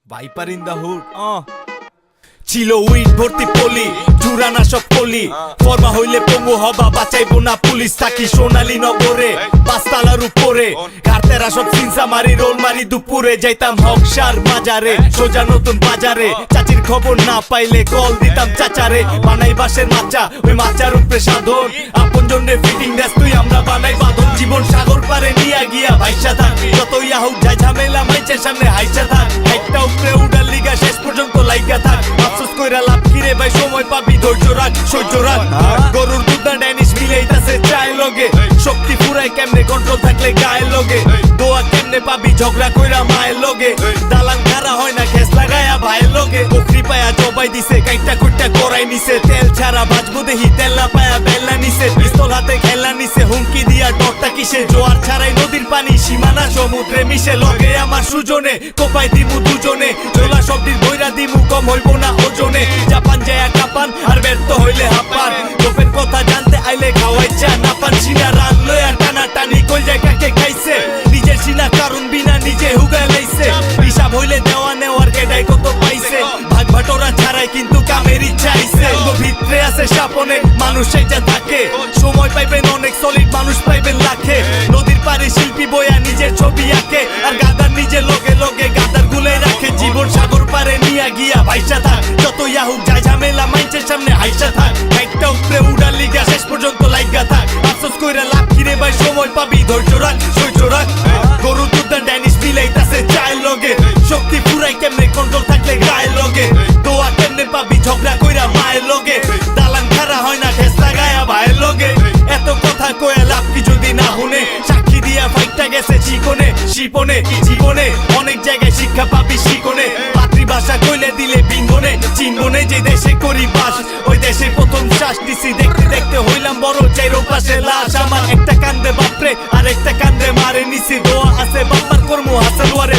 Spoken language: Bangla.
ভাইপার ইন দা হুড ছিল উইট ভর্তি পলি জুরানা সব পলি ফরমা হইলে পঙ্গু হবা বাঁচাইবো না পুলিশ থাকি সোনালী নগরে পাঁচতলার উপরে কার্তেরা সব সিনসা মারি রোল মারি দুপুরে যাইতাম হকসার বাজারে সোজা নতুন বাজারে চাচির খবর না পাইলে কল দিতাম চাচারে বানাই বাসের মাচা ওই মাচার উপরে সাধন আপন জন্যে ফিটিং দেস তুই আমরা বানাই বাঁধন জীবন সাগর পারে নিয়া গিয়া ভাইসা থাক যতই হোক যাই ঝামেলা মাইচের সামনে হাইসা থাক একটা উপরে উড়ার লিগা শেষ পর্যন্ত লাইগা থাক আফসোস কইরা লাভ কিরে ভাই সময় পাবি ধৈর্য রাখ সহ্য রাখ গরুর দুধ না ড্যানিশ মিলাইতাছে চায় লগে শক্তি পুরাই কেমনে কন্ট্রোল থাকলে গায়ে লগে দোয়া কেমনে পাবি ঝগড়া কইরা মায়ের লগে দালান খারা হয় না খেস লাগায়া ভাইয়ের লগে বকরি পায়া জবাই দিছে কাইটা কুইটা করাই নিছে তেল ছাড়া বাজবো দেহি তেল না পায়া বেল্লা নিছে পিস্তল হাতে খেলা নিছে হুমকি দিয়া ডরটা কিসে জোয়ার ছাড়াই নদীর পানি সীমানা সমুদ্রে মিশে লগে আমার সুজনে কোপাই দিমু দুজনে ঝোলা সবটির বইরা দিমু কম হইবো না ওজনে জাপান যায় কাপান আর ব্যর্থ হইলে হাপান গোপের কথা জানতে আইলে খাওয়াই চা না পান সিনা রান লয়া টানা টানি কই যায় কাকে খাইছে নিজের সিনা কারণ বিনা নিজে হুগা লাইছে হিসাব হইলে দেওয়া নেওয়ার কেডাই কত পাইছে ভাগ ভাটোরা ছাড়াই কিন্তু কামের ইচ্ছা আইছে ভিতরে আছে সাপনে মানুষ সেটা থাকে সময় পাইবেন অনেক সলিড মানুষ পাইবেন লাখে নদীর পারে শিল্পী বয়া নিজের ছবি আঁকে আর গাদার নিজের লগে লগে গাদার গুলে রাখে জীবন সাগর পারে নিয়া গিয়া ভাইসা থাক যত ইয়াহুক যায় ঝামেলা মাইন্সের সামনে হাইসা থাক একটা উপরে উড়ার লিগা শেষ পর্যন্ত লাইগা থাক আফসোস কইরা লাভ কিরে ভাই সময় পাবি ধৈর্য রাখ সহ্য রাখ গরু দুধ ড্যানিশ মিলাইতাছে চায়ের লগে শক্তি পুরাই কেমনে কন্ট্রোল থাকলে গায়ের লগে দোয়া কেমনে পাবি ঝগড়া কইরা মায়ের লগে দালান খারা হয় না ঠেস লাগায়া ভাইয়ের লগে এত কথা কয়ে লাভ কি যদি না শুনে সাক্ষী দিয়া ফাইটটা গেছে চিকনে শিপনে জীবনে অনেক জায়গায় শিক্ষা পাবি শিকনে মাতৃভাষা কইলে দিলে বিঙ্গনে চিনবনে যে দেশে করি বাস ওই দেশে প্রথম শ্বাস দিছি দেখতে দেখতে হইলাম বড় চাইরো পাশে লাশ আমার একটা কান্দে বাপরে আর একটা কান্দে মারে নিছি দোয়া আছে বাপার কর্ম হাসেল ওয়ারে